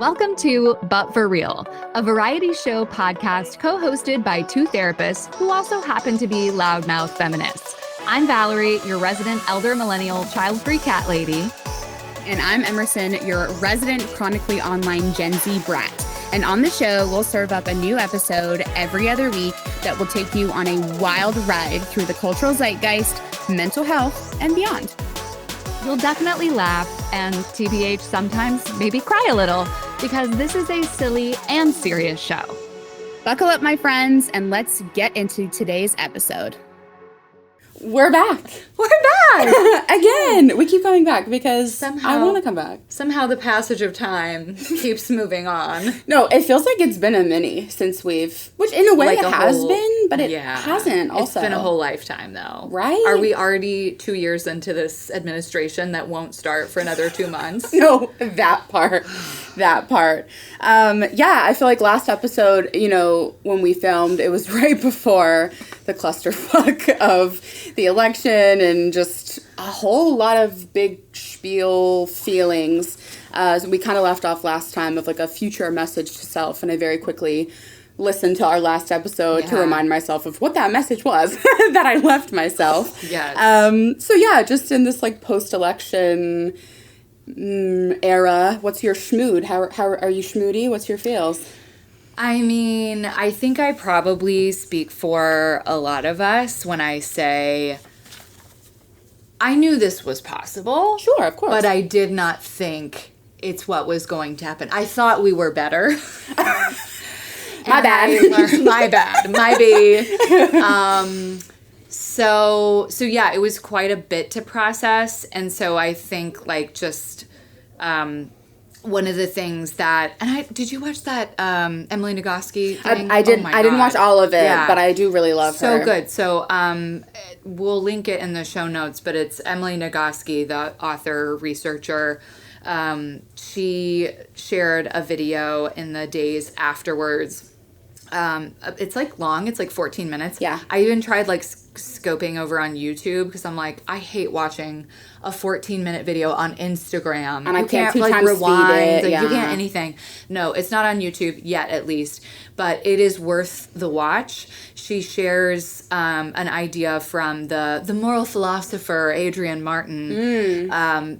Welcome to But For Real, a variety show podcast co-hosted by two therapists who also happen to be loudmouth feminists. I'm Valerie, your resident elder millennial child-free cat lady. And I'm Emerson, your resident chronically online Gen Z brat. And on the show, we'll serve up a new episode every other week that will take you on a wild ride through the cultural zeitgeist, mental health, and beyond. You'll definitely laugh and TBH sometimes maybe cry a little because this is a silly and serious show. Buckle up, my friends, and let's get into today's episode. We're back. We're back! Again. We keep coming back because Somehow, I want to come back. Somehow the passage of time keeps moving on. No, it feels like it's been a mini since which in a way Like it a has whole- been, but it yeah. hasn't also. It's been a whole lifetime, though. Right? Are we already 2 years into this administration that won't start for another 2 months? No, that part. Yeah, I feel like last episode, when we filmed, it was right before the clusterfuck of the election and just a whole lot of big spiel feelings. So we kind of left off last time of like a future message to self, and I very quickly listened to our last episode to remind myself of what that message was that I left myself. Yes. So yeah, just in this like post-election era, what's your schmood? How are you schmoody? What's your feels? I mean, I think I probably speak for a lot of us when I say I knew this was possible. Sure, of course. But I did not think it's what was going to happen. I thought we were better. My bad. My bad. So yeah, it was quite a bit to process. And so I think like just, one of the things that, did you watch that, Emily Nagoski thing? I didn't watch all of it, Yeah. but I do really love her. So good. So, we'll link it in the show notes, but it's Emily Nagoski, the author, researcher. She shared a video in the days afterwards. It's like long. It's like 14 minutes. Yeah. I even tried like scoping over on YouTube because I'm like, I hate watching a 14-minute video on Instagram. And I you can't like times rewind. speed it, Like, yeah. You can't anything. No, it's not on YouTube yet, at least. But it is worth the watch. She shares an idea from the moral philosopher Adrian Martin.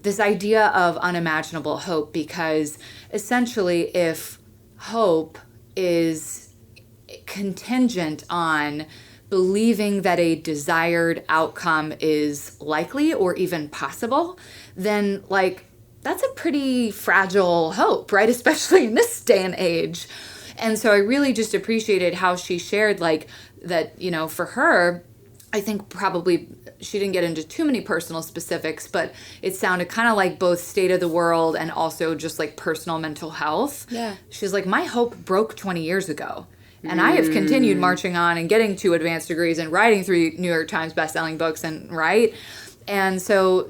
This idea of unimaginable hope, because essentially if hope is contingent on believing that a desired outcome is likely or even possible, then like that's a pretty fragile hope, right? Especially in this day and age. And so I really just appreciated how she shared like that, for her, I think probably she didn't get into too many personal specifics, but it sounded kind of like both state of the world and also just like personal mental health. Yeah. She's like, my hope broke 20 years ago. And I have continued marching on and getting 2 advanced degrees and writing 3 New York Times bestselling books and so,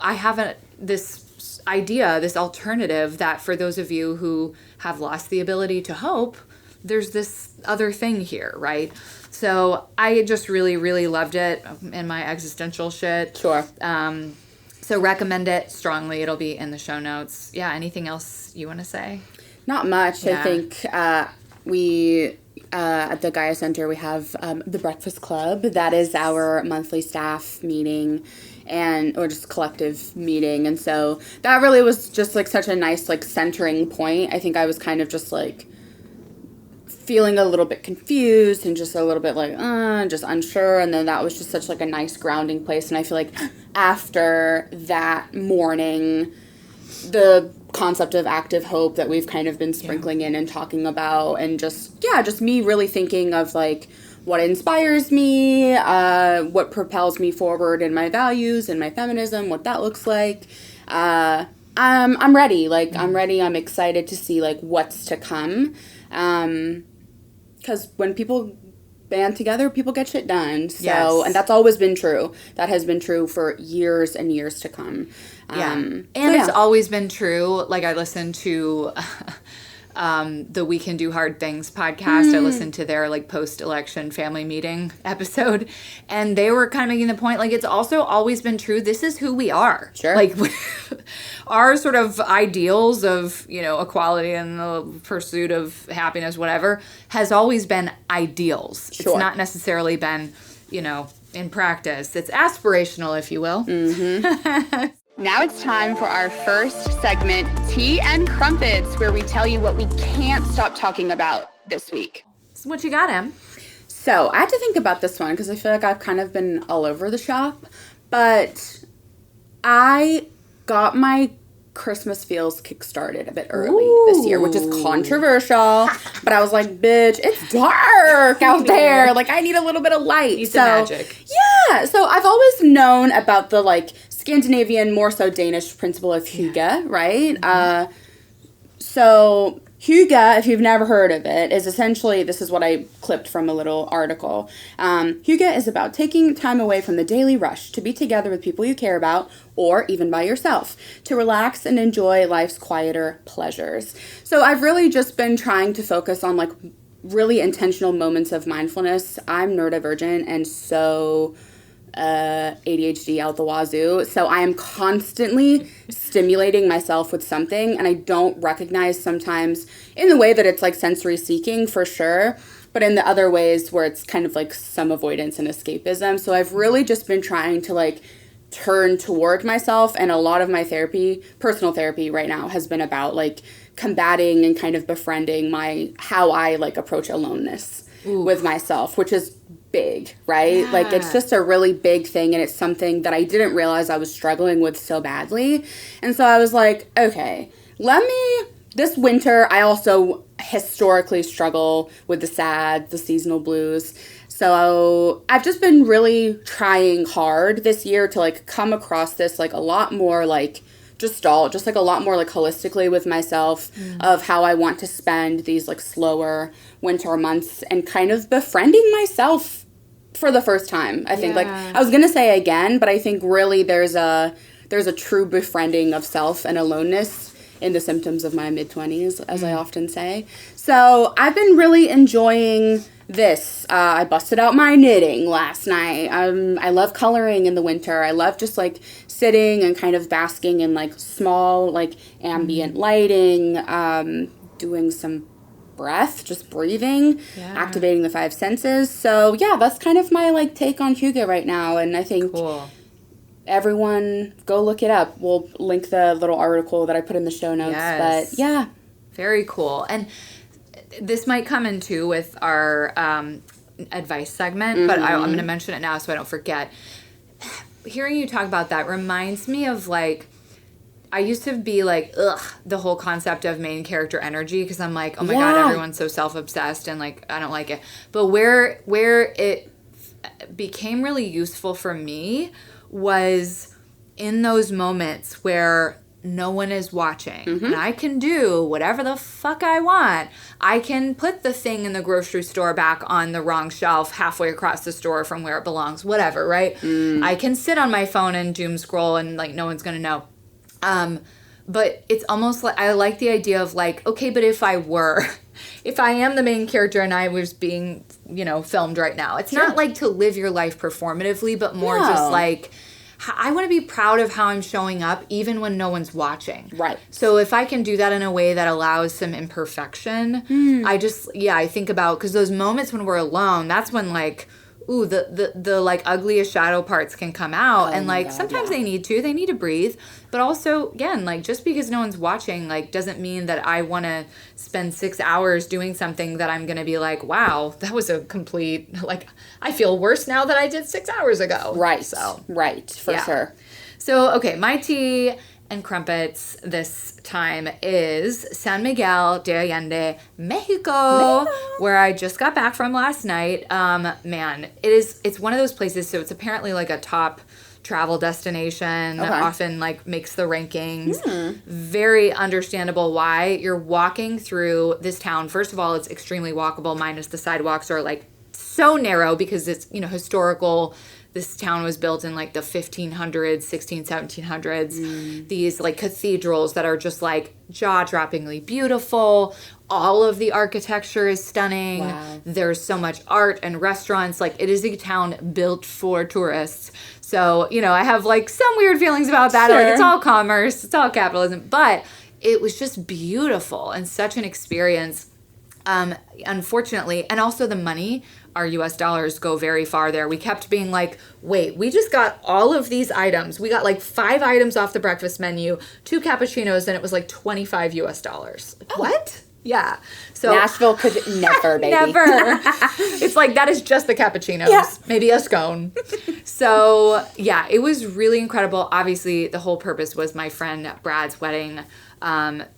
I have this idea, this alternative that for those of you who have lost the ability to hope, there's this other thing here, right? So I just really, really loved it in my existential shit. Sure. So recommend it strongly. It'll be in the show notes. Yeah, anything else you want to say? Not much. Yeah. I think we at the Gaia Center we have the Breakfast Club. That is our monthly staff meeting or just collective meeting, and so that really was just like such a nice like centering point. I think I was kind of just like feeling a little bit confused and just a little bit like just unsure, and then that was just such like a nice grounding place. And I feel like after that morning, the concept of active hope that we've kind of been sprinkling in and talking about, and just me really thinking of like what inspires me, what propels me forward in my values and my feminism, what that looks like. I'm ready. Like, I'm ready. I'm excited to see like what's to come. Because when people band together, people get shit done. So, Yes. And that's always been true. That has been true for years and years to come. It's always been true. Like I listened to the We Can Do Hard Things podcast. I listened to their like post-election family meeting episode, and they were kind of making the point like it's also always been true. This is who we are. Sure. Like our sort of ideals of, equality and the pursuit of happiness, whatever, has always been ideals. Sure. It's not necessarily been, in practice. It's aspirational, if you will. Mm-hmm. Now it's time for our first segment, Tea and Crumpets, where we tell you what we can't stop talking about this week. So what you got, Em? So I had to think about this one because I feel like I've kind of been all over the shop, but I got my Christmas feels kickstarted a bit early this year, which is controversial, but I was like, bitch, it's dark out there. Like, I need a little bit of light. Need some magic. Yeah. So I've always known about the, like, Scandinavian, more so Danish principle of Hygge, right? Mm-hmm. So Hygge, if you've never heard of it, is essentially, this is what I clipped from a little article. Hygge is about taking time away from the daily rush to be together with people you care about, or even by yourself, to relax and enjoy life's quieter pleasures. So I've really just been trying to focus on, like, really intentional moments of mindfulness. I'm neurodivergent and so ADHD out the wazoo. So I am constantly stimulating myself with something, and I don't recognize sometimes in the way that it's like sensory seeking for sure, but in the other ways where it's kind of like some avoidance and escapism. So I've really just been trying to like turn toward myself, and a lot of my therapy, personal therapy right now, has been about like combating and kind of befriending how I like approach aloneness with myself, which is big, right? Yeah. Like, it's just a really big thing, and it's something that I didn't realize I was struggling with so badly. And so I was like, okay, this winter, I also historically struggle with the seasonal blues. So I've just been really trying hard this year to like come across this like a lot more like just like a lot more like holistically with myself of how I want to spend these like slower winter months, and kind of befriending myself for the first time. I think, like, I was gonna say again, but I think really there's a true befriending of self and aloneness in the symptoms of my mid-20s, as I often say. So I've been really enjoying this. I busted out my knitting last night. I love coloring in the winter. I love just like sitting and kind of basking in like small like ambient lighting, doing some breath, just breathing, activating the 5 senses. So yeah, that's kind of my like take on Hygge right now, and I think everyone go look it up. We'll link the little article that I put in the show notes. Yes. But yeah, very cool. And this might come in too with our advice segment, but I'm going to mention it now so I don't forget. Hearing you talk about that reminds me of like, I used to be like, ugh, the whole concept of main character energy, because I'm like, oh my God, everyone's so self-obsessed and like, I don't like it. But where it became really useful for me was in those moments where no one is watching and I can do whatever the fuck I want. I can put the thing in the grocery store back on the wrong shelf halfway across the store from where it belongs, whatever, right? I can sit on my phone and doom scroll and like no one's gonna know. But it's almost like, I like the idea of like, okay, but if I am the main character and I was being, filmed right now, it's not like to live your life performatively, but more just like, I want to be proud of how I'm showing up even when no one's watching. Right. So if I can do that in a way that allows some imperfection, I think about, because those moments when we're alone, that's when like, ooh, the like ugliest shadow parts can come out. And like sometimes they need to breathe. But also, again, like just because no one's watching, like doesn't mean that I want to spend 6 hours doing something that I'm going to be like, wow, that was a complete, like, I feel worse now than I did 6 hours ago. Right. So, right. For sure. So, okay, my tea and crumpets this time is San Miguel de Allende, Mexico, where I just got back from last night. Man, it's one of those places, so it's apparently like a top travel destination, often like makes the rankings. Very understandable why. You're walking through this town. First of all, it's extremely walkable, minus the sidewalks are like so narrow because it's, historical This town was built in like the 1500s, 1700s. These like cathedrals that are just like jaw-droppingly beautiful. All of the architecture is stunning. Wow. There's so much art and restaurants. Like, it is a town built for tourists. So, you know, I have like some weird feelings about that. Sure. Like, it's all commerce, it's all capitalism, but it was just beautiful and such an experience. Unfortunately, and also the money, our US dollars go very far there. We kept being like, wait, we just got all of these items. We got like 5 items off the breakfast menu, 2 cappuccinos, and it was like 25 US dollars. Like, what? Yeah. So Nashville could never, baby. never. It's like, that is just the cappuccinos. Yeah. Maybe a scone. So yeah, it was really incredible. Obviously, the whole purpose was my friend Brad's wedding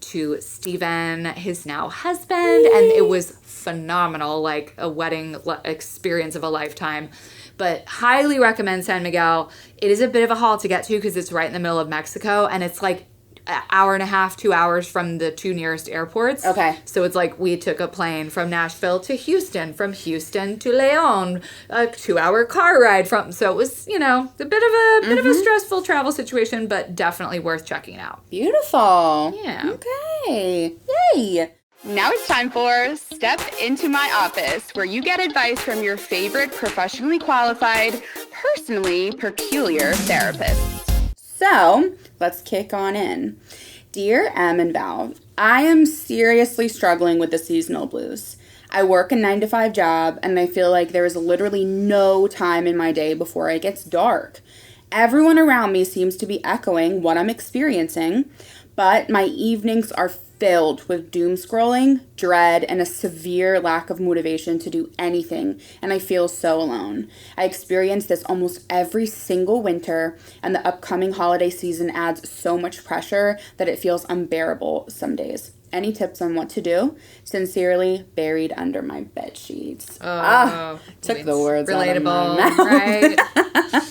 to Steven, his now husband, and it was phenomenal, like a wedding experience of a lifetime. But highly recommend San Miguel. It is a bit of a haul to get to because it's right in the middle of Mexico, and it's like an hour and a half, 2 hours from the 2 nearest airports. Okay. So it's like we took a plane from Nashville to Houston, from Houston to Leon, a 2-hour car ride from. So it was, you know, a bit of a stressful travel situation, but definitely worth checking out. Beautiful. Yeah. Okay. Yay. Now it's time for Step Into My Office, where you get advice from your favorite professionally qualified, personally peculiar therapists. So, let's kick on in. Dear Em and Val, I am seriously struggling with the seasonal blues. I work a 9-to-5 job, and I feel like there is literally no time in my day before it gets dark. Everyone around me seems to be echoing what I'm experiencing, but my evenings are filled with doom scrolling, dread, and a severe lack of motivation to do anything, and I feel so alone. I experience this almost every single winter, and the upcoming holiday season adds so much pressure that it feels unbearable some days. Any tips on what to do? Sincerely, buried under my bed sheets. Took the words relatable, out of my mouth. right?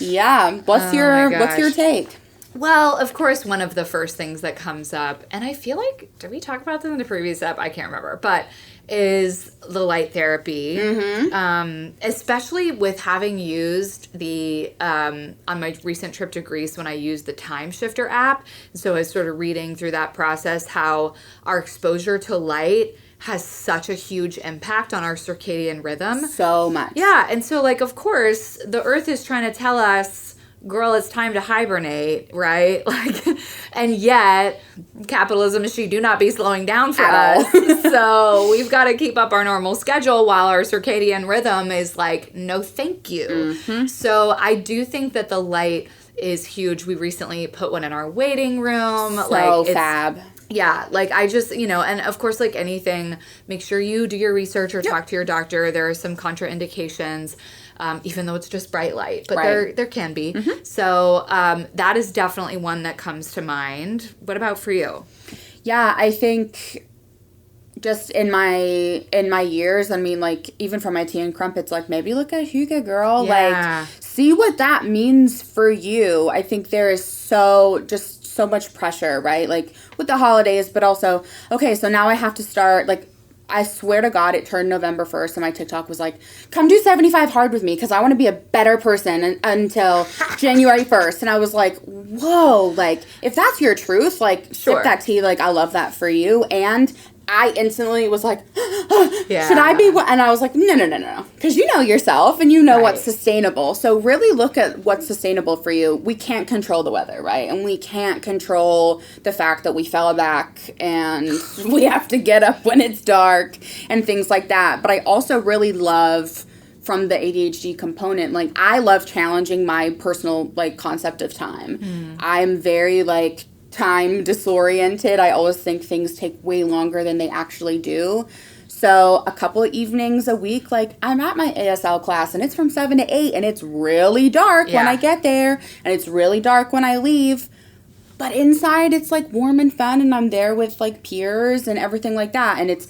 Yeah. What's your take? Well, of course, one of the first things that comes up, and I feel like, did we talk about this in the previous ep? I can't remember, but is the light therapy. Especially with having used the, on my recent trip to Greece when I used the Time Shifter app. So I was sort of reading through that process, how our exposure to light has such a huge impact on our circadian rhythm. So much. Yeah, and so, like, of course, the earth is trying to tell us, girl, it's time to hibernate, right? Like, and yet, capitalism, she do not be slowing down for us. So we've got to keep up our normal schedule while our circadian rhythm is like, no, thank you. So I do think that the light is huge. We recently put one in our waiting room. So like, fab. Yeah, like I just, you know, and of course, like anything, make sure you do your research or talk to your doctor. There are some contraindications. Even though it's just bright light, but there can be. So that is definitely one that comes to mind. What about for you? Yeah, I think just in my years, I mean, like, even from my tea and crumpets, like, maybe look at Hygge, girl. Yeah. Like, see what that means for you. I think there is so much pressure, right? Like, with the holidays, but also, okay, so now I have to start, like, I swear to God, it turned November 1st, and my TikTok was like, come do 75 hard with me, because I want to be a better person until January 1st. And I was like, whoa, like, if that's your truth, like, sip that tea, like, I love that for you. And I instantly was like, should I be what? And I was like, no. Because you know yourself and you know what's sustainable. So really look at what's sustainable for you. We can't control the weather, right? And we can't control the fact that we fell back and we have to get up when it's dark and things like that. But I also really love, from the ADHD component, like, I love challenging my personal, like, concept of time. I'm very, like, time disoriented. I always think things take way longer than they actually do. So a couple of evenings a week, like, I'm at my ASL class and it's from 7 to 8 and it's really dark when I get there and it's really dark when I leave. But inside it's like warm and fun and I'm there with like peers and everything like that. And it's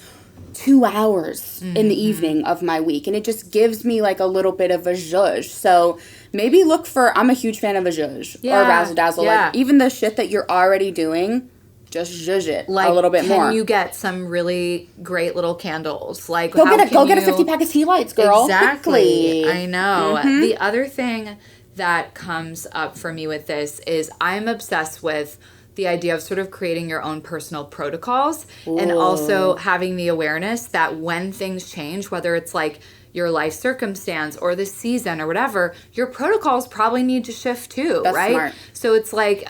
2 hours in the evening of my week. And it just gives me like a little bit of a zhuzh. So maybe look for, I'm a huge fan of a zhuzh or razzle dazzle. Like, even the shit that you're already doing, just zhuzh it like, a little bit more. Can you get some really great little candles? Like, go get a 50 pack of tea lights, girl. Exactly. Quickly. I know. The other thing that comes up for me with this is I'm obsessed with the idea of sort of creating your own personal protocols and also having the awareness that when things change, whether it's like your life circumstance or the season or whatever, your protocols probably need to shift too, That's right? smart. So it's like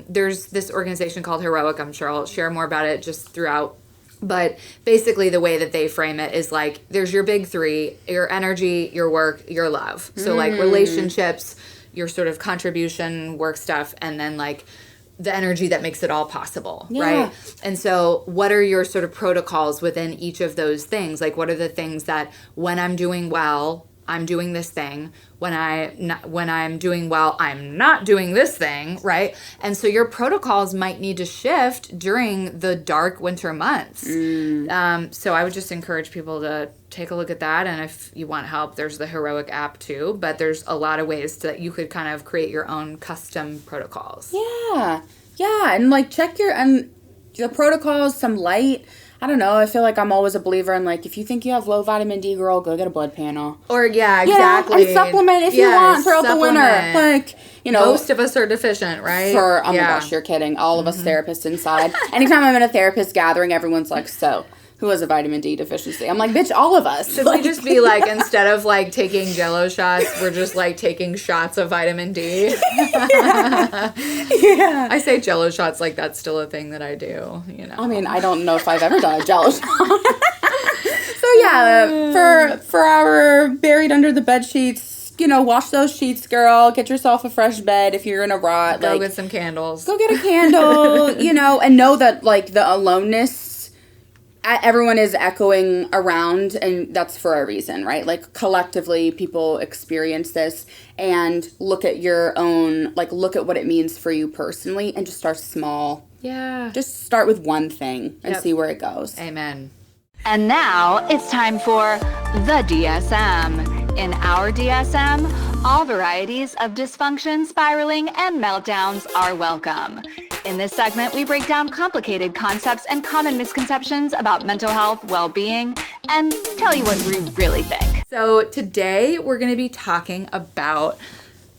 there's this organization called Heroic. I'm sure I'll share more about it just throughout. But basically the way that they frame it is like there's your big three: your energy, your work, your love. So like relationships, your sort of contribution, work stuff, and then like the energy that makes it all possible, right? And so what are your sort of protocols within each of those things? Like what are the things that when I'm doing well, I'm doing this thing. When I'm doing well, I'm not doing this thing, right? And so your protocols might need to shift during the dark winter months. So I would just encourage people to take a look at that. And if you want help, there's the Heroic app too. But there's a lot of ways that you could kind of create your own custom protocols. Yeah. And like check the protocols, some light. I don't know. I feel like I'm always a believer in like if you think you have low vitamin D, girl, go get a blood panel. Or exactly. And supplement if you want throughout the winter. Like, most of us are deficient, right? Oh my gosh, you're kidding. All of us therapists inside. Anytime I'm in a therapist gathering, everyone's like, so who has a vitamin D deficiency? I'm like, bitch, all of us. Should we just be like, instead of like taking Jell-O shots, we're just like taking shots of vitamin D? I say Jell-O shots like that's still a thing that I do, I mean, I don't know if I've ever done a Jell-O shot. So yeah, for our buried under the bed sheets, wash those sheets, girl. Get yourself a fresh bed if you're in a rot. Go get some candles. Go get a candle, and know that like the aloneness, everyone is echoing around, and that's for a reason, right? Like collectively people experience this, and look at your own, like look at what it means for you personally, and just start small. Yeah. Just start with one thing and see where it goes. Amen. And now it's time for the DSM. In our DSM, all varieties of dysfunction, spiraling, and meltdowns are welcome. In this segment, we break down complicated concepts and common misconceptions about mental health, well-being, and tell you what we really think. So today we're going to be talking about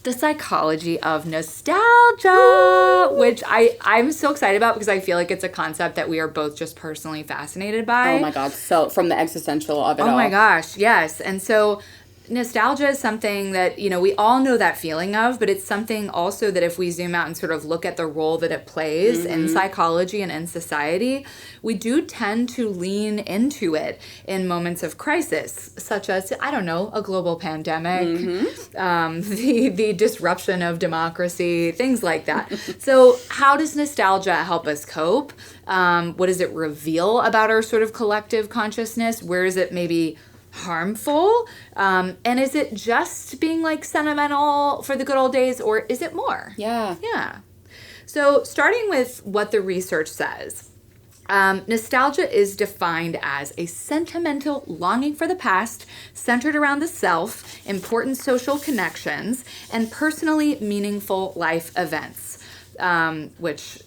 the psychology of nostalgia, which I'm so excited about because I feel like it's a concept that we are both just personally fascinated by. Oh my God. So from the existential of it all. Oh my gosh. Yes. And so nostalgia is something that, we all know that feeling of, but it's something also that if we zoom out and sort of look at the role that it plays in psychology and in society, we do tend to lean into it in moments of crisis, such as, I don't know, a global pandemic, the disruption of democracy, things like that. So how does nostalgia help us cope? What does it reveal about our sort of collective consciousness? Where is it maybe harmful? And is it just being like sentimental for the good old days, or is it more? Yeah. So starting with what the research says, nostalgia is defined as a sentimental longing for the past centered around the self, important social connections, and personally meaningful life events, which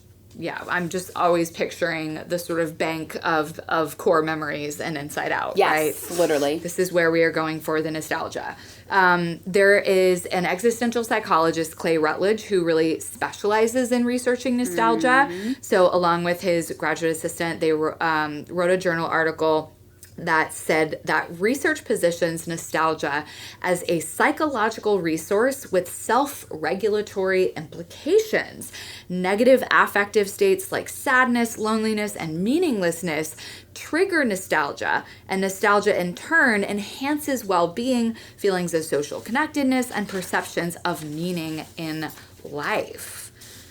I'm just always picturing the sort of bank of core memories and Inside Out, right? Yes, literally. This is where we are going for the nostalgia. There is an existential psychologist, Clay Rutledge, who really specializes in researching nostalgia. So along with his graduate assistant, they wrote a journal article that said that research positions nostalgia as a psychological resource with self-regulatory implications. Negative affective states like sadness, loneliness, and meaninglessness trigger nostalgia, and nostalgia in turn enhances well-being, feelings of social connectedness, and perceptions of meaning in life.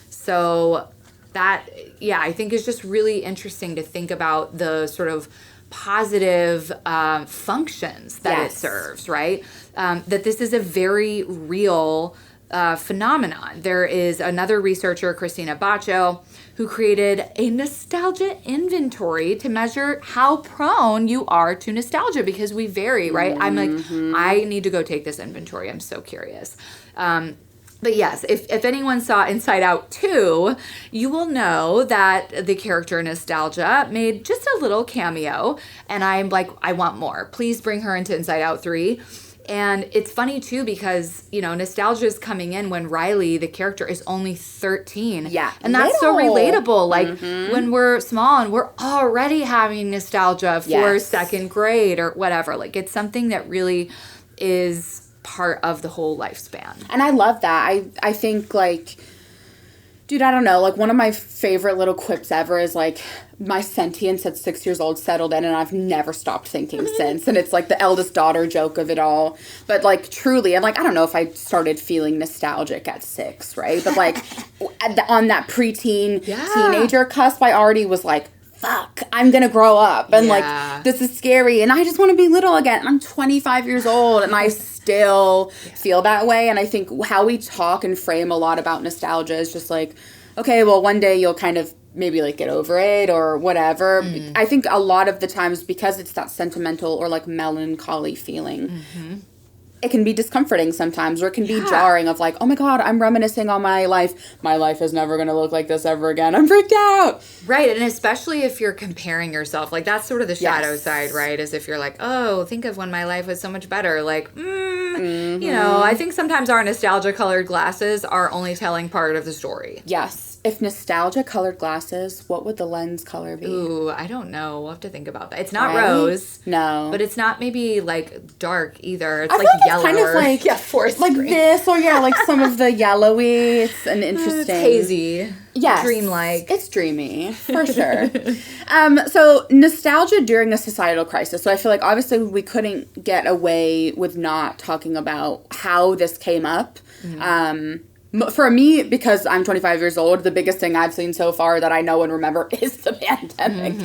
So that, I think is just really interesting to think about the sort of positive functions that it serves, right? That this is a very real phenomenon. There is another researcher, Christina Baccio, who created a nostalgia inventory to measure how prone you are to nostalgia, because we vary, right? I'm like, I need to go take this inventory. I'm so curious. But yes, if anyone saw Inside Out 2, you will know that the character Nostalgia made just a little cameo. And I'm like, I want more. Please bring her into Inside Out 3. And it's funny, too, because, you know, Nostalgia is coming in when Riley, the character, is only 13. Yeah. And that's so relatable. Like, when we're small and we're already having nostalgia for second grade or whatever. Like, it's something that really is part of the whole lifespan. And I love that. I think, like, dude, I don't know. Like, one of my favorite little quips ever is, like, my sentience at 6 years old settled in, and I've never stopped thinking since. And it's, like, the eldest daughter joke of it all. But, like, truly, and, like, I don't know if I started feeling nostalgic at 6, right? But, like, on that preteen, teenager cusp, I already was, like, fuck, I'm gonna grow up. And, like, this is scary. And I just want to be little again. I'm 25 years old, and I still feel that way. And I think how we talk and frame a lot about nostalgia is just like, okay, well, one day you'll kind of maybe like get over it or whatever. I think a lot of the times, because it's that sentimental or like melancholy feeling, it can be discomforting sometimes, or it can be jarring of like, oh my God, I'm reminiscing on my life. My life is never going to look like this ever again. I'm freaked out. Right. And especially if you're comparing yourself, like that's sort of the shadow side, right? As if you're like, oh, think of when my life was so much better. Like, you know, I think sometimes our nostalgia colored glasses are only telling part of the story. Yes. If nostalgia colored glasses, what would the lens color be? Ooh, I don't know. We'll have to think about that. It's not rose. No. But it's not maybe like dark either. It's I like feel yellow. It's kind of like, forest like green. this, or like some of the yellowy. It's an interesting. It's hazy. Yes. Dreamlike. It's dreamy, for sure. So nostalgia during a societal crisis. So I feel like obviously we couldn't get away with not talking about how this came up. For me, because I'm 25 years old, the biggest thing I've seen so far that I know and remember is the pandemic.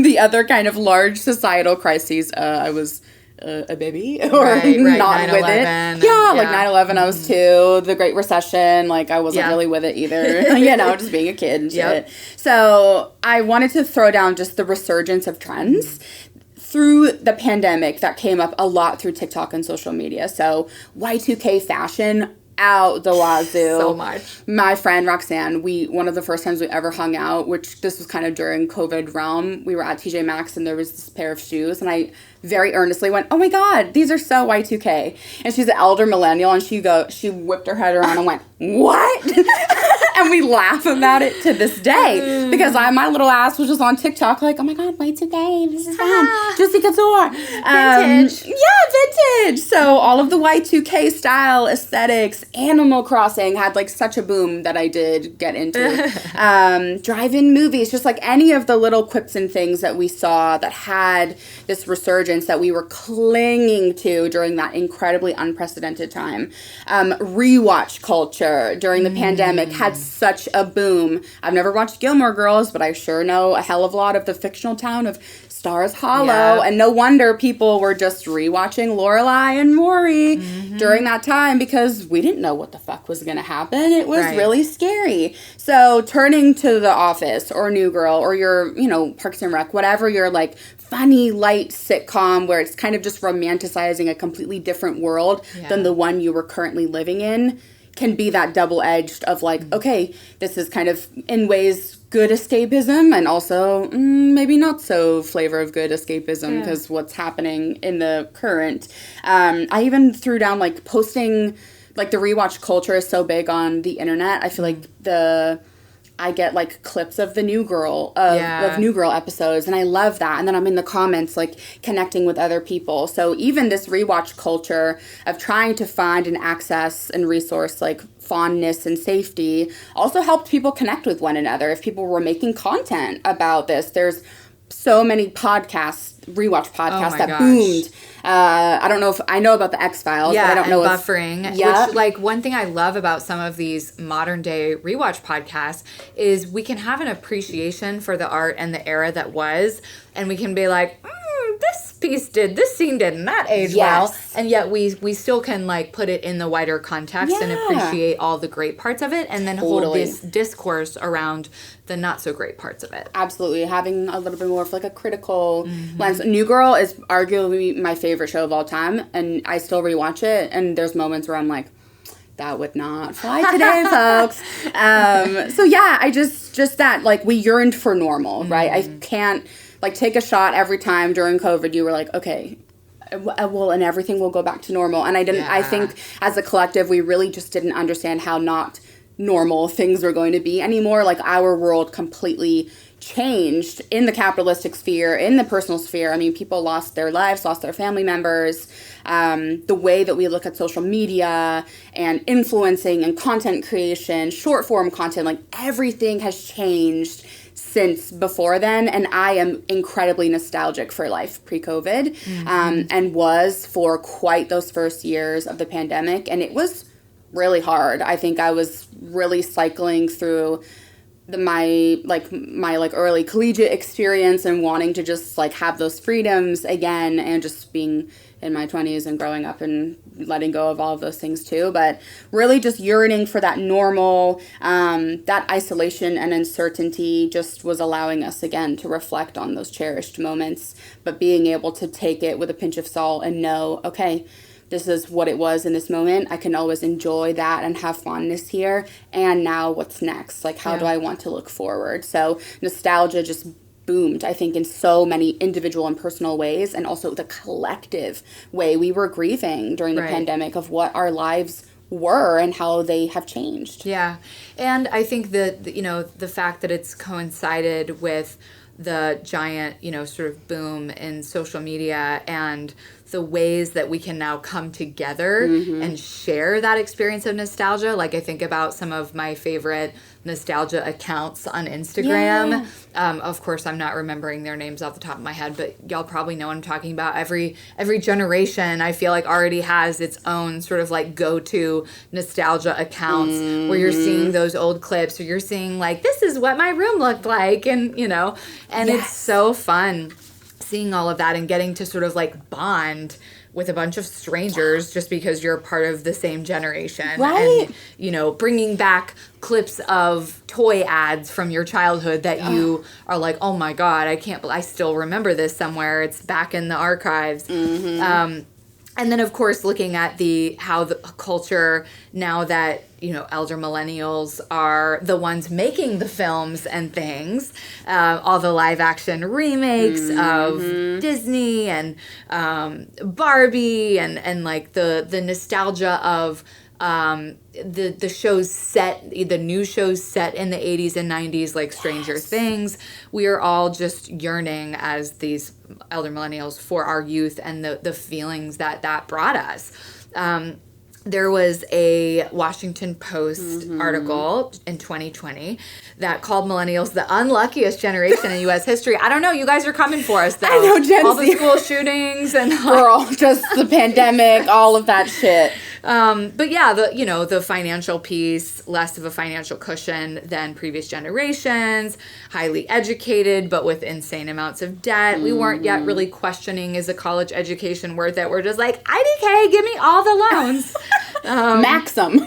The other kind of large societal crises, I was a baby or not with it. Yeah, like 9/11 I was too. The Great Recession, like I wasn't really with it either. You know, just being a kid and shit. So I wanted to throw down just the resurgence of trends through the pandemic that came up a lot through TikTok and social media. So Y2K fashion out the wazoo. So much. My friend Roxanne, one of the first times we ever hung out, which this was kind of during COVID realm, we were at TJ Maxx and there was this pair of shoes and I very earnestly went, oh my God, these are so Y2K. And she's an elder millennial and she whipped her head around and went, what? And we laugh about it to this day because my little ass was just on TikTok like, oh my God, Y2K, this is fun. Juicy Couture. Vintage. Vintage. So all of the Y2K style aesthetics, Animal Crossing had like such a boom that I did get into. Drive-in movies, just like any of the little quips and things that we saw that had this resurgence that we were clinging to during that incredibly unprecedented time. Rewatch culture during the pandemic had such a boom. I've never watched Gilmore Girls, but I sure know a hell of a lot of the fictional town of Stars Hollow, and no wonder people were just rewatching Lorelai and Maury during that time because we didn't know what the fuck was going to happen. It was really scary. So turning to The Office or New Girl or your, Parks and Rec, whatever your like funny, light sitcom where it's kind of just romanticizing a completely different world than the one you were currently living in, can be that double-edged of like, okay, this is kind of in ways good escapism and also maybe not so flavor of good escapism because what's happening in the current. I even threw down like posting, like the rewatch culture is so big on the internet. I feel like I get like clips of the New Girl of New Girl episodes and I love that. And then I'm in the comments like connecting with other people. So even this rewatch culture of trying to find and access and resource like fondness and safety also helped people connect with one another. If people were making content about this, there's so many rewatch podcasts that boomed. I don't know if I know about the X-Files, but I don't know if buffering. Which, like, one thing I love about some of these modern day rewatch podcasts is we can have an appreciation for the art and the era that was, and we can be like, this scene did not age well, and yet we still can like put it in the wider context and appreciate all the great parts of it, and then hold this discourse around the not so great parts of it. Absolutely, having a little bit more of like a critical lens. New Girl is arguably my favorite show of all time, and I still rewatch it, and there's moments where I'm like, that would not fly today, folks. So yeah, I just that, like, we yearned for normal, right? I can't, like, take a shot every time during COVID. You were like, okay, well, and everything will go back to normal. And I think as a collective, we really just didn't understand how not normal things were going to be anymore. Like, our world completely changed in the capitalistic sphere, in the personal sphere. I mean, people lost their lives, lost their family members. The way that we look at social media and influencing and content creation, short form content, like, everything has changed since before then. And I am incredibly nostalgic for life pre-COVID, and was for quite those first years of the pandemic. And it was really hard. I think I was really cycling through my early collegiate experience and wanting to just, like, have those freedoms again, and just being in my 20s and growing up and letting go of all of those things too. But really just yearning for that normal, that isolation and uncertainty just was allowing us again to reflect on those cherished moments, but being able to take it with a pinch of salt and know, okay, this is what it was in this moment. I can always enjoy that and have fondness here. And now what's next? Like, how do I want to look forward? So nostalgia just boomed, I think, in so many individual and personal ways, and also the collective way we were grieving during the pandemic of what our lives were and how they have changed. Yeah. And I think that, the fact that it's coincided with the giant, sort of boom in social media and the ways that we can now come together and share that experience of nostalgia. Like, I think about some of my favorite nostalgia accounts on Instagram. Of course, I'm not remembering their names off the top of my head, but y'all probably know what I'm talking about. Every generation, I feel like, already has its own sort of, like, go-to nostalgia accounts where you're seeing those old clips, or you're seeing, like, this is what my room looked like, and, and it's so fun seeing all of that and getting to sort of, like, bond with a bunch of strangers just because you're part of the same generation. Right. And, bringing back clips of toy ads from your childhood that you are like, oh my God, I still remember this somewhere. It's back in the archives. And then, of course, looking at how the culture, now that, elder millennials are the ones making the films and things, all the live action remakes of Disney and Barbie and like the nostalgia of the shows set, the new shows set in the 80s and 90s, like Stranger Things. We are all just yearning as these elder millennials for our youth and the feelings that brought us. There was a Washington Post article in 2020 that called millennials the unluckiest generation in U.S. history. I don't know. You guys are coming for us, though. I know, Gen all Z. the school shootings and girl, just the pandemic, all of that shit. But yeah, the financial piece, less of a financial cushion than previous generations, highly educated, but with insane amounts of debt. We weren't yet really questioning, is a college education worth it? We're just like, IDK, give me all the loans. Maxim.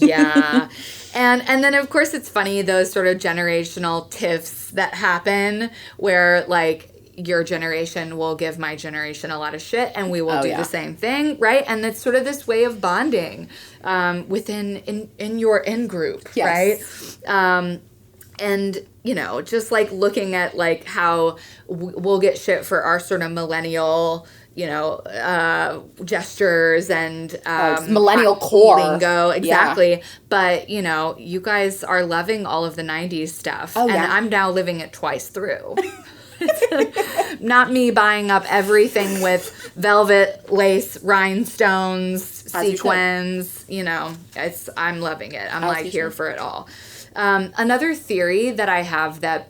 Yeah. And then, of course, it's funny, those sort of generational tiffs that happen where, like, your generation will give my generation a lot of shit, and we will do the same thing, right? And it's sort of this way of bonding within in your in-group, right? And, just, like, looking at, like, how we'll get shit for our sort of millennial, gestures and millennial core lingo, exactly. But you guys are loving all of the 90s stuff, and I'm now living it twice through. Not me buying up everything with velvet, lace, rhinestones, sequins. I'm loving it. I'm like here for it all. Another theory that I have that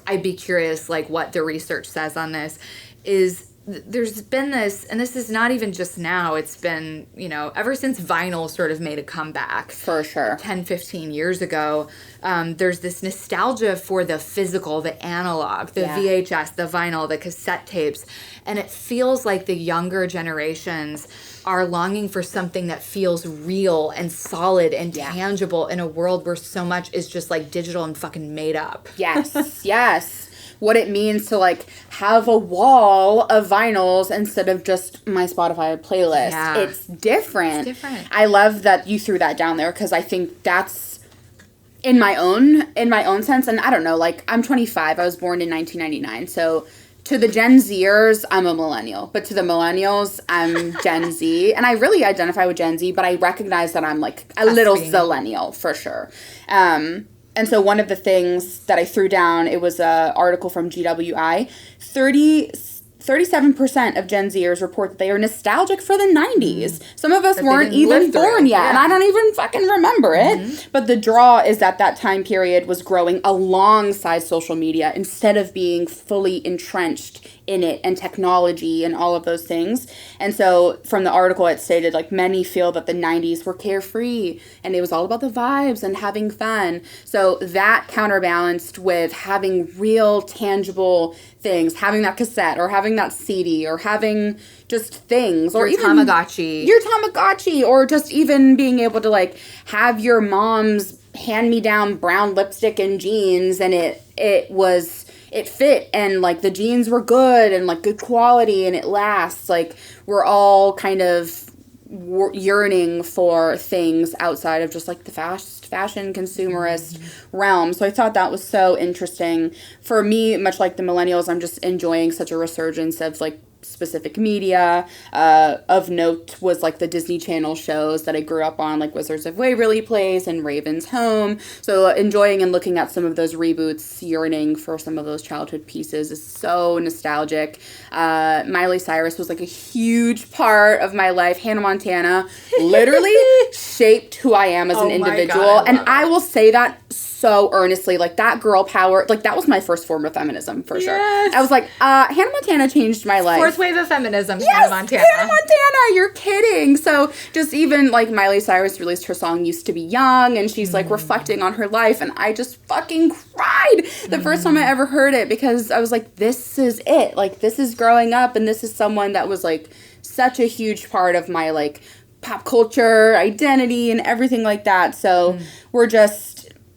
I'd be curious, like, what the research says on this is. There's been this, and this is not even just now, it's been, ever since vinyl sort of made a comeback. For sure. 10, 15 years ago, there's this nostalgia for the physical, the analog, the VHS, the vinyl, the cassette tapes. And it feels like the younger generations are longing for something that feels real and solid and tangible in a world where so much is just, like, digital and fucking made up. Yes, yes. what it means to, like, have a wall of vinyls instead of just my Spotify playlist. Yeah. It's different. It's different. I love that you threw that down there because I think that's in my own sense. And I don't know, like, I'm 25. I was born in 1999. So to the Gen Zers, I'm a millennial. But to the millennials, I'm Gen Z. And I really identify with Gen Z, but I recognize that I'm, like, a little zillennial for sure. And so one of the things that I threw down, it was an article from GWI. 37% of Gen Zers report that they are nostalgic for the 90s. Some of us That weren't they didn't even live through. born yet, and Yeah. I don't even fucking remember it. But the draw is that that time period was growing alongside social media instead of being fully entrenched in it and technology and all of those things. And so from the article, it stated, like, many feel that the 90s were carefree and it was all about the vibes and having fun. So that counterbalanced with having real tangible things, having that cassette or having that CD or having just things, or Your even Tamagotchi. your Tamagotchi, or just even being able to, like, have your mom's hand-me-down brown lipstick and jeans, and it fit, and, like, the jeans were good and, like, good quality, and it lasts. Like, we're all kind of yearning for things outside of just, like, the fast fashion consumerist realm. So I thought that was so interesting. For me, much like the millennials, I'm just enjoying such a resurgence of, like, specific media. Of note was, like, the Disney Channel shows that I grew up on, like Wizards of Waverly Place and Raven's Home. So enjoying and looking at some of those reboots, yearning for some of those childhood pieces is so nostalgic. Miley Cyrus was, like, a huge part of my life. Hannah Montana literally shaped who I am as an individual. God, and I will say that so earnestly. Like, that girl power, like, that was my first form of feminism for sure. Yes. I was like, Hannah Montana changed my life. Fourth wave of feminism, Yes, Hannah Montana. Hannah Montana, you're kidding. So just even, like, Miley Cyrus released her song Used to Be Young, and she's like reflecting on her life, and I just fucking cried the first time I ever heard it, because I was like, this is it. Like, this is growing up, and this is someone that was, like, such a huge part of my, like, pop culture identity and everything like that. So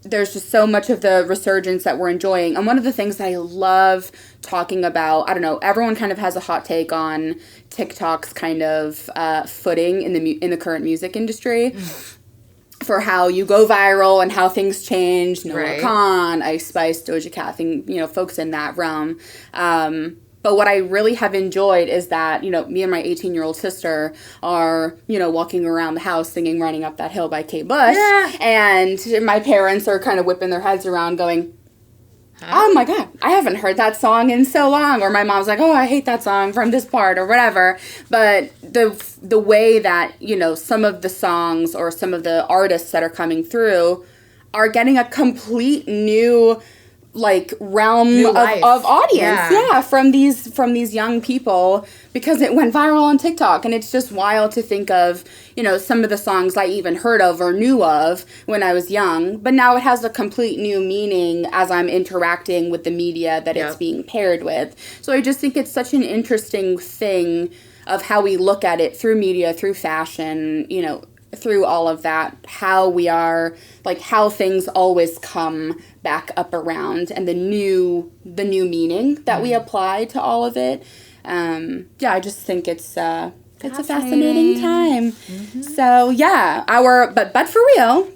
there's just so much of the resurgence that we're enjoying. And one of the things that I love talking about, I don't know, everyone kind of has a hot take on TikTok's kind of footing in the current music industry for how you go viral and how things change. Noah Khan, Ice Spice, Doja Cat, folks in that realm. But what I really have enjoyed is that, me and my 18-year-old sister are, walking around the house singing Running Up That Hill by Kate Bush. Yeah. And my parents are kind of whipping their heads around going, oh my God, I haven't heard that song in so long. Or my mom's like, oh, I hate that song from this part or whatever. But the way that, some of the songs or some of the artists that are coming through are getting a complete new, like, realm of audience, from these young people, because it went viral on TikTok. And it's just wild to think of, some of the songs I even heard of or knew of when I was young, but now it has a complete new meaning as I'm interacting with the media that it's being paired with. So I just think it's such an interesting thing of how we look at it through media, through fashion, through all of that, how we are, like, how things always come back up around, and the new meaning that we apply to all of it. I just think it's a fascinating time. So but for real,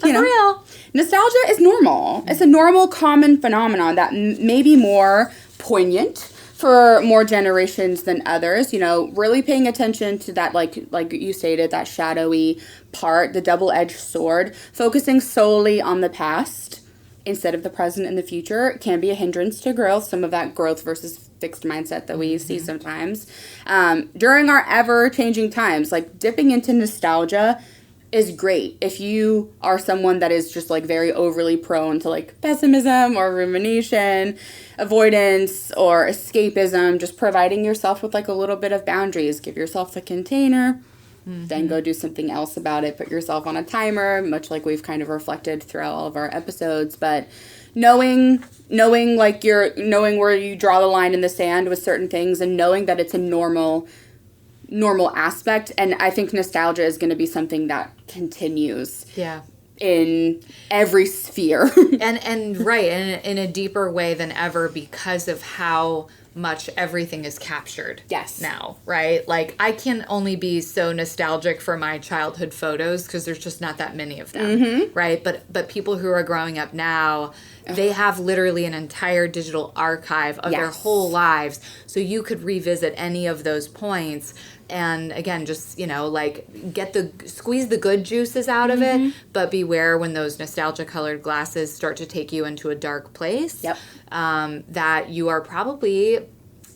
nostalgia is normal. It's a normal, common phenomenon that may be more poignant for more generations than others, really paying attention to that, like you stated, that shadowy part, the double-edged sword, focusing solely on the past instead of the present and the future can be a hindrance to growth, some of that growth versus fixed mindset that we see sometimes. During our ever-changing times, like, dipping into nostalgia is great if you are someone that is just, like, very overly prone to, like, pessimism or rumination, avoidance or escapism. Just providing yourself with, like, a little bit of boundaries. Give yourself a container, then go do something else about it. Put yourself on a timer, much like we've kind of reflected throughout all of our episodes. But knowing where you draw the line in the sand with certain things, and knowing that it's a normal aspect. And I think nostalgia is going to be something that continues. Yeah. in every sphere. and right, in a deeper way than ever because of how much everything is captured now, right? Like, I can only be so nostalgic for my childhood photos because there's just not that many of them, right? But people who are growing up now, they have literally an entire digital archive of their whole lives, so you could revisit any of those points and, again, just, like, squeeze the good juices out of it, but beware when those nostalgia colored glasses start to take you into a dark place. That you are probably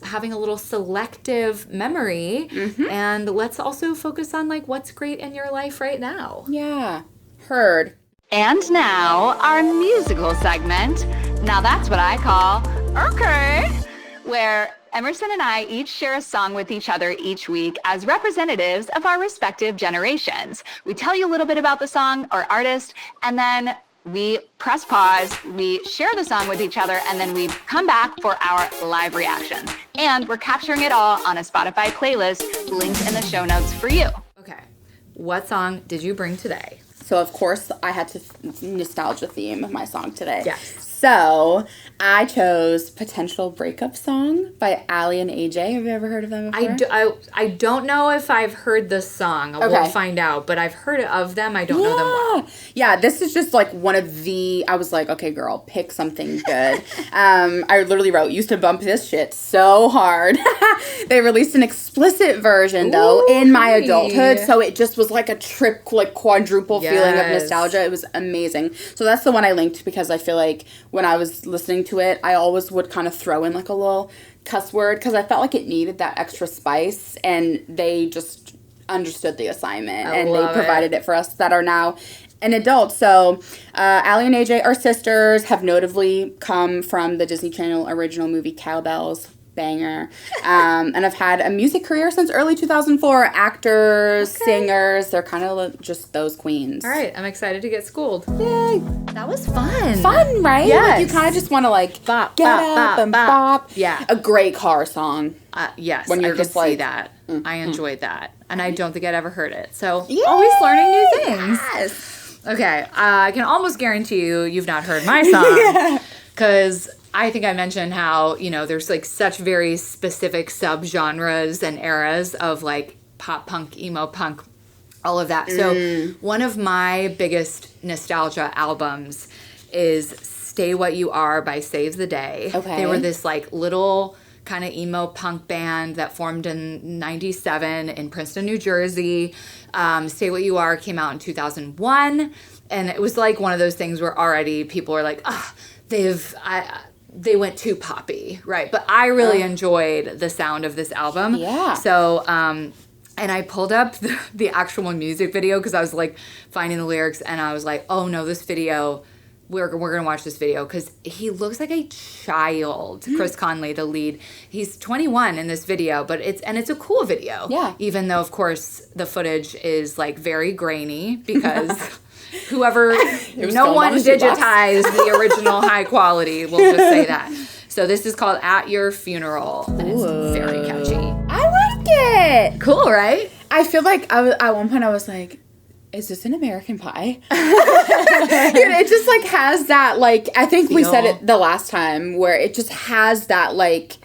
having a little selective memory. And let's also focus on, like, what's great in your life right now. Yeah. Heard. And now, our musical segment. Now that's what I call Okay, where Emerson and I each share a song with each other each week as representatives of our respective generations. We tell you a little bit about the song or artist, and then we press pause, we share the song with each other, and then we come back for our live reactions. And we're capturing it all on a Spotify playlist linked in the show notes for you. Okay. What song did you bring today? So, of course, I had to nostalgia theme my song today. Yes. So, I chose Potential Breakup Song by Allende and AJ. Have you ever heard of them before? I don't know if I've heard this song. We'll find out. But I've heard of them. I don't know them well. Yeah, this is just like one of the... I was like, okay, girl, pick something good. I literally wrote, used to bump this shit so hard. They released an explicit version, though, in my adulthood. So it just was like a quadruple feeling of nostalgia. It was amazing. So that's the one I linked because I feel like when I was listening to it, I always would kind of throw in like a little cuss word because I felt like it needed that extra spice, and they just understood the assignment and they provided it for us that are now an adult. So Allie and AJ are sisters, have notably come from the Disney Channel original movie Cowbells. Banger. And I've had a music career since early 2004. Actors, singers, they're kind of just those queens. All right, I'm excited to get schooled. Yay. That was fun. Fun, right? Yes. Like, you kind of just want to like bop, get bop, up bop, and bop. bop. Yeah. A great car song. Yes, when you're I just could see like, that. I enjoyed that. And I don't think I'd ever heard it. So Yay! Always learning new things. Yes. Okay, I can almost guarantee you've not heard my song. Because I think I mentioned how, there's like such very specific subgenres and eras of like pop punk, emo punk, all of that. So one of my biggest nostalgia albums is Stay What You Are by Save the Day. Okay. They were this like little kind of emo punk band that formed in 97 in Princeton, New Jersey. Stay What You Are came out in 2001. And it was like one of those things where already people are like, they went too poppy, right? But I really enjoyed the sound of this album. Yeah. So, and I pulled up the actual music video because I was like finding the lyrics, and I was like, oh no, this video, we're gonna watch this video because he looks like a child. Chris Conley, the lead, he's 21 in this video, but it's a cool video. Yeah. Even though of course the footage is like very grainy because. Whoever, no one digitized the original high quality, we'll just say that. So this is called At Your Funeral, and it's very catchy. I like it. Cool, right? I feel like at one point I was like, is this an American Pie? It just like has that like, I think we said it the last time, where it just has that like,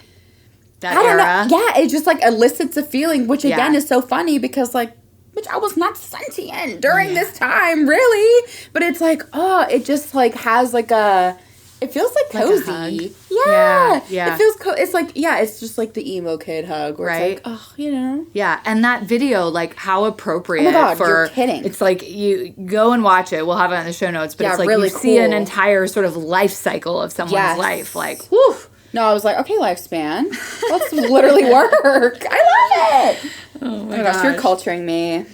that era. Yeah, it just like elicits a feeling, which again is so funny because like, which I was not sentient during this time, really. But it's like, it just like has like it feels like cozy. Yeah. It feels it's like, it's just like the emo kid hug. Where right. It's like, Yeah, and that video, like how appropriate. Oh my God, for, you're kidding. It's like, you go and watch it. We'll have it in the show notes. But it's like really you see an cool. entire sort of life cycle of someone's life. Like, whew. No, I was like, okay, lifespan. Let's literally work. I love it. Oh my gosh, you're culturing me.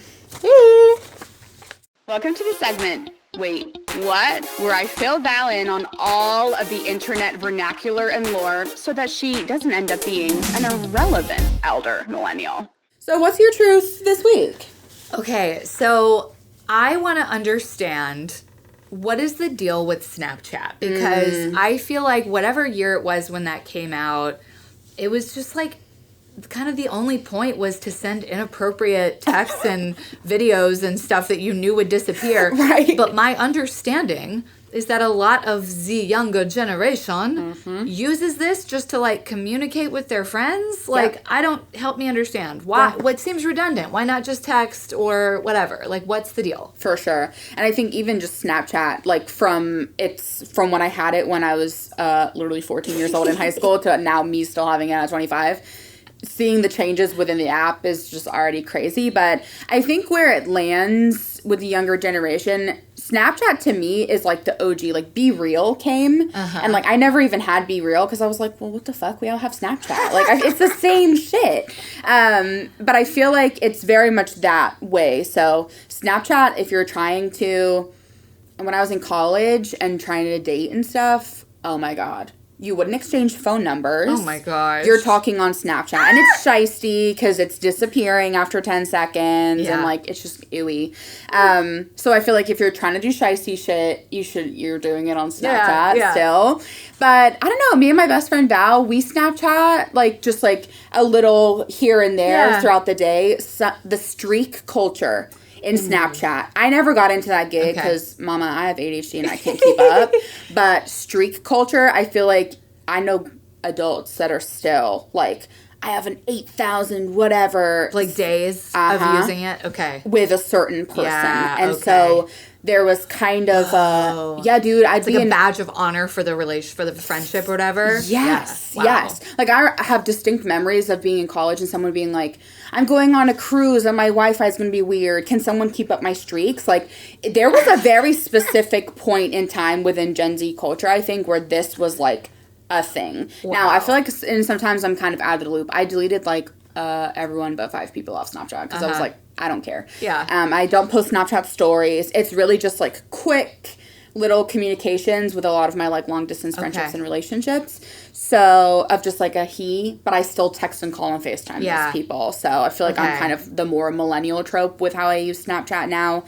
Welcome to the segment, Wait, What? Where I fill Val in on all of the internet vernacular and lore so that she doesn't end up being an irrelevant elder millennial. So what's your truth this week? Okay, so I want to understand what is the deal with Snapchat, because I feel like whatever year it was when that came out, it was just like kind of the only point was to send inappropriate texts and videos and stuff that you knew would disappear. Right. But my understanding is that a lot of the younger generation uses this just to like communicate with their friends. Like, help me understand why. What seems redundant? Why not just text or whatever? Like, what's the deal? For sure. And I think even just Snapchat, like from when I had it when I was literally 14 years old in high school to now me still having it at 25. Seeing the changes within the app is just already crazy. But I think where it lands with the younger generation, Snapchat to me is like the OG. Like Be Real came, and like I never even had Be Real because I was like, well, what the fuck? We all have Snapchat. Like it's the same shit. But I feel like it's very much that way. So Snapchat, if you're trying to, when I was in college and trying to date and stuff, oh my God. You wouldn't exchange phone numbers. Oh my gosh. You're talking on Snapchat. And it's shiesty because it's disappearing after 10 seconds. And like, it's just ooey. So I feel like if you're trying to do shiesty shit, you're doing it on Snapchat still. But I don't know. Me and my best friend Val, we Snapchat like just like a little here and there throughout the day. So, the streak culture in Snapchat. I never got into that gig because, mama, I have ADHD and I can't keep up. But streak culture, I feel like I know adults that are still, like, I have an 8,000 whatever. Like days of using it? Okay. With a certain person. Yeah, and so there was kind of dude, I'd be like a badge of honor for the for the friendship or whatever. Yes, yes. Like I have distinct memories of being in college and someone being like, I'm going on a cruise and my Wi-Fi is going to be weird. Can someone keep up my streaks? Like there was a very specific point in time within Gen Z culture, I think, where this was like a thing. Wow. Now, I feel like, and sometimes I'm kind of out of the loop. I deleted like everyone but 5 people off Snapchat because I was like, I don't care. Yeah. I don't post Snapchat stories. It's really just like quick little communications with a lot of my like long distance friendships and relationships. So of just like a but I still text and call and FaceTime those people. So I feel like I'm kind of the more millennial trope with how I use Snapchat now.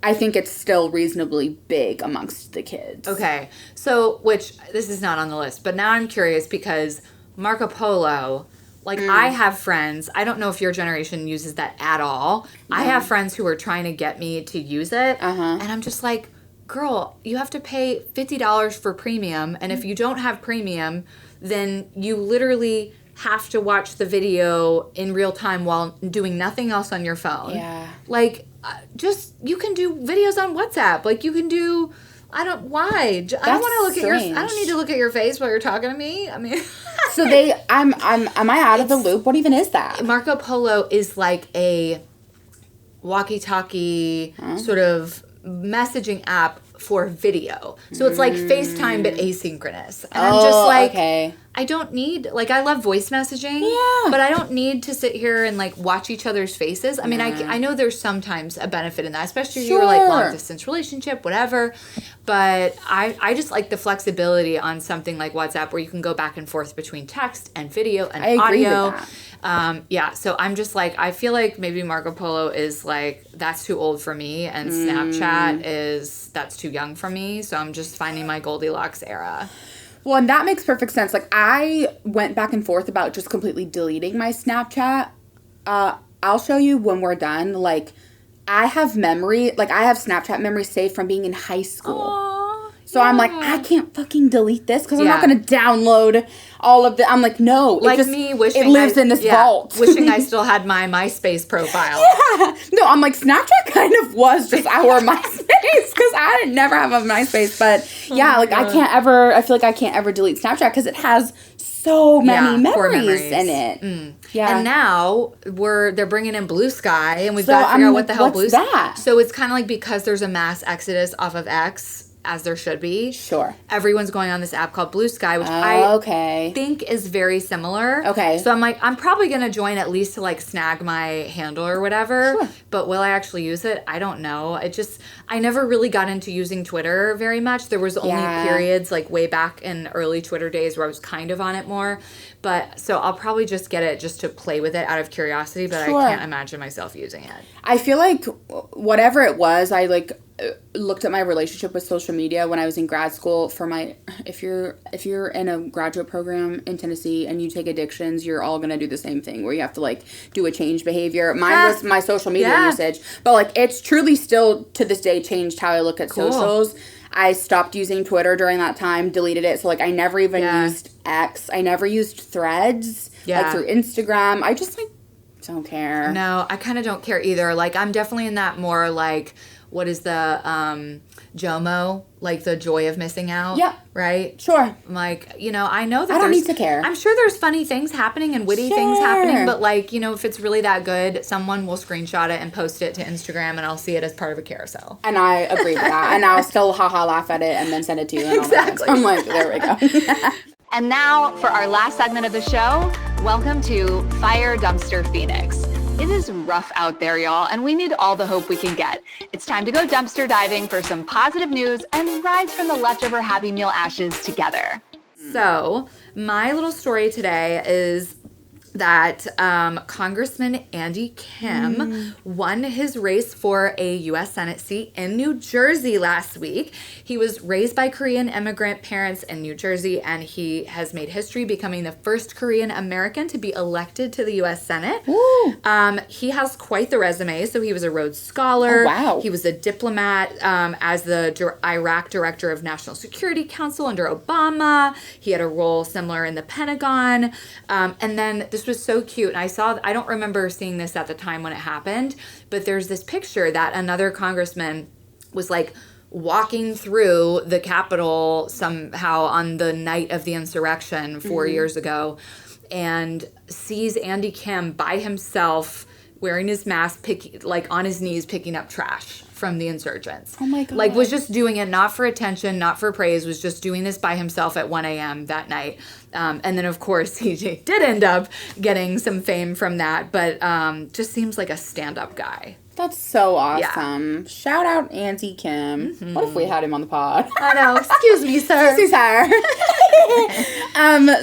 I think it's still reasonably big amongst the kids. Okay. So, which this is not on the list, but now I'm curious because Marco Polo, like I have friends, I don't know if your generation uses that at all. I have friends who are trying to get me to use it. And I'm just like, girl, you have to pay $50 for premium. And if you don't have premium, then you literally have to watch the video in real time while doing nothing else on your phone. Yeah. Like, just, you can do videos on WhatsApp. Like, you can do, I don't want to look at your, I don't need to look at your face while you're talking to me. I mean. So am I out of the loop? What even is that? Marco Polo is like a walkie-talkie sort of messaging app for video. So it's like FaceTime but asynchronous. And I'm just like, I don't need, like, I love voice messaging, but I don't need to sit here and like watch each other's faces. I mean, I know there's sometimes a benefit in that, especially if you're like long distance relationship, whatever. But I just like the flexibility on something like WhatsApp where you can go back and forth between text and video and audio. Agree with that. So I'm just like, I feel like maybe Marco Polo is like, that's too old for me, and Snapchat that's too young for me. So I'm just finding my Goldilocks era. Well, and that makes perfect sense. Like, I went back and forth about just completely deleting my Snapchat. I'll show you when we're done. Like, I have Snapchat memory saved from being in high school. Aww, so I'm like, I can't fucking delete this because I'm not going to download all of the. I'm like, no. Like me wishing it lives in this vault. Wishing I still had my MySpace profile. No, I'm like, Snapchat kind of was just our MySpace because I never have a MySpace. But I feel like I can't ever delete Snapchat because it has so many memories in it. Yeah. And now they're bringing in Blue Sky, and we've got to figure out what the hell Blue Sky. So it's kind of like, because there's a mass exodus off of X, as there should be. Sure. Everyone's going on this app called Blue Sky, which I think is very similar. Okay. So I'm like, I'm probably going to join at least to like snag my handle or whatever. Sure. But will I actually use it? I don't know. I never really got into using Twitter very much. There was only periods like way back in early Twitter days where I was kind of on it more. But so I'll probably just get it just to play with it out of curiosity, but I can't imagine myself using it. I feel like whatever it was, looked at my relationship with social media when I was in grad school for my, if you're in a graduate program in Tennessee and you take addictions, you're all going to do the same thing where you have to like do a change behavior. Mine was my social media usage, but like it's truly still to this day changed how I look at socials. I stopped using Twitter during that time, deleted it. So like I never even used X. I never used Threads like through Instagram. I just like don't care. No, I kind of don't care either. Like I'm definitely in that more like, what is the JOMO, like the joy of missing out? Yeah. Right? Sure. Like, you know, I know that I don't need to care. I'm sure there's funny things happening and witty things happening, but like, you know, if it's really that good, someone will screenshot it and post it to Instagram and I'll see it as part of a carousel. And I agree with that. And I'll still laugh at it and then send it to you. And Exactly. I'm like, there we go. And now for our last segment of the show, welcome to Fire Dumpster Phoenix. It is rough out there, y'all, and we need all the hope we can get. It's time to go dumpster diving for some positive news and rise from the leftover Happy Meal ashes together. So, my little story today is that Congressman Andy Kim won his race for a U.S. Senate seat in New Jersey last week. He was raised by Korean immigrant parents in New Jersey, and he has made history becoming the first Korean American to be elected to the U.S. Senate. He has quite the resume. So he was a Rhodes Scholar. Oh, wow. He was a diplomat as the Iraq Director of National Security Council under Obama. He had a role similar in the Pentagon. And then this was so cute. And I don't remember seeing this at the time when it happened, but there's this picture that another congressman was like walking through the Capitol somehow on the night of the insurrection 4 years ago and sees Andy Kim by himself wearing his mask, like on his knees, picking up trash from the insurgents. Oh my God. Like was just doing it not for attention, not for praise, was just doing this by himself at 1 a.m. that night. And then of course he did end up getting some fame from that, but just seems like a stand-up guy. That's so awesome. Yeah. Shout out Andy Kim. What if we had him on the pod? I know. Excuse me, sir. Excuse her.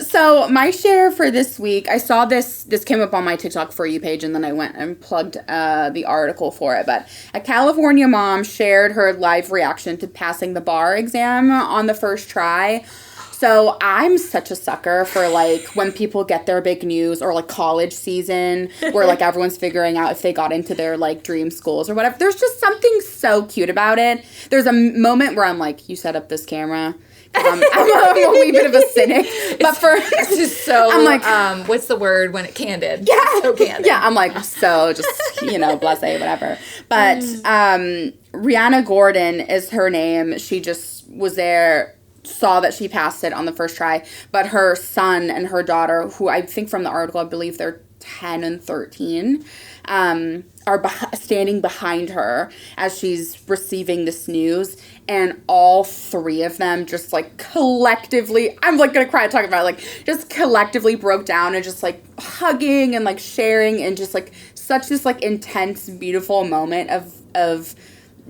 So my share for this week, I saw this came up on my TikTok For You page, and then I went and plugged the article for it. But a California mom shared her live reaction to passing the bar exam on the first try. So I'm such a sucker for like when people get their big news or like college season where like everyone's figuring out if they got into their like dream schools or whatever. There's just something so cute about it. There's a moment where I'm like, you set up this camera. I'm a wee bit of a cynic, but it's just so. I'm like, what's the word when it candid? Yeah, so candid. Yeah, I'm like so just blasé, whatever. But Rihanna Gordon is her name. She just was there. Saw that she passed it on the first try, but her son and her daughter, who I think from the article, I believe they're 10 and 13, are standing behind her as she's receiving this news, and all three of them just like collectively, I'm like gonna cry talking about it, like just collectively broke down and just like hugging and like sharing and just like such this like intense, beautiful moment of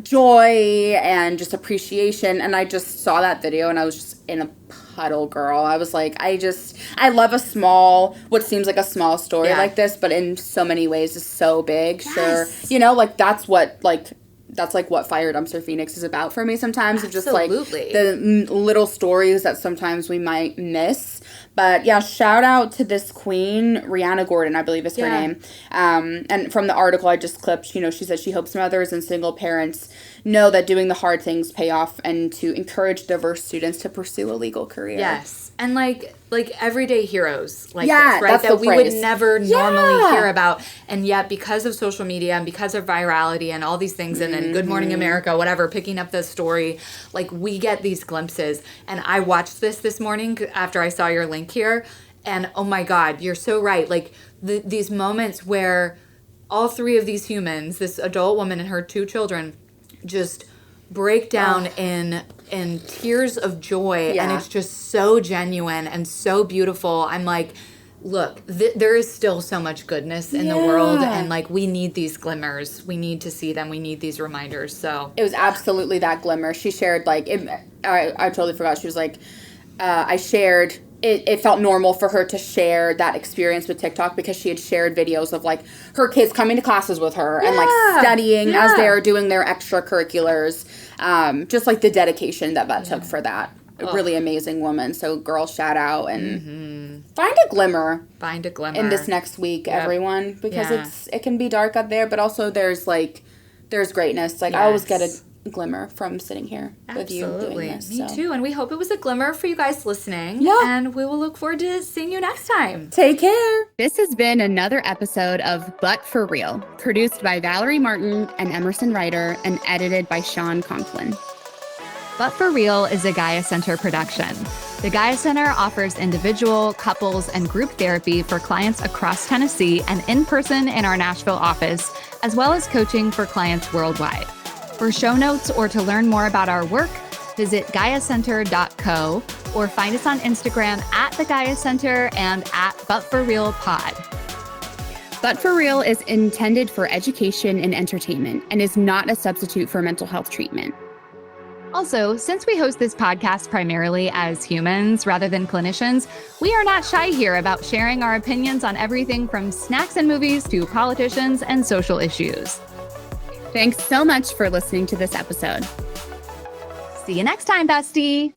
joy and just appreciation. And I just saw that video and I was just in a puddle, girl. I was like, I love what seems like a small story like this, but in so many ways is so big. Yes. Sure. Like that's what Fire Dumpster Phoenix is about for me sometimes. Absolutely. Of just like the little stories that sometimes we might miss. But yeah, shout out to this queen, Rihanna Gordon, I believe is her name. And from the article I just clipped, she said she hopes mothers and single parents know that doing the hard things pay off and to encourage diverse students to pursue a legal career. Yes. And like everyday heroes like this, right? That's that we phrase. would never normally hear about. And yet because of social media and because of virality and all these things and then Good Morning America, whatever, picking up the story, like we get these glimpses. And I watched this morning after I saw your link here. And oh my God, you're so right. Like these moments where all three of these humans, this adult woman and her two children, just break down in tears of joy, and it's just so genuine and so beautiful. I'm like, look, there is still so much goodness in the world, and like we need these glimmers. We need to see them. We need these reminders. So it was absolutely that glimmer. She shared like I totally forgot. She was like, I shared it felt normal for her to share that experience with TikTok because she had shared videos of like her kids coming to classes with her and like studying as they're doing their extracurriculars. Just like the dedication that took for that. A really amazing woman. So girl, shout out and find a glimmer. Find a glimmer. In this next week, everyone. Because it can be dark out there, but also there's greatness. Like I always get a glimmer from sitting here with you doing this. Me too. And we hope it was a glimmer for you guys listening. Yeah. And we will look forward to seeing you next time. Take care. This has been another episode of But For Real, produced by Valerie Martin and Emerson Ryder and edited by Sean Conklin. But For Real is a Gaia Center production. The Gaia Center offers individual, couples, and group therapy for clients across Tennessee and in person in our Nashville office, as well as coaching for clients worldwide. For show notes or to learn more about our work, visit GaiaCenter.co or find us on Instagram at the Gaia Center and at butforrealpod. But For Real is intended for education and entertainment and is not a substitute for mental health treatment. Also, since we host this podcast primarily as humans rather than clinicians, we are not shy here about sharing our opinions on everything from snacks and movies to politicians and social issues. Thanks so much for listening to this episode. See you next time, bestie.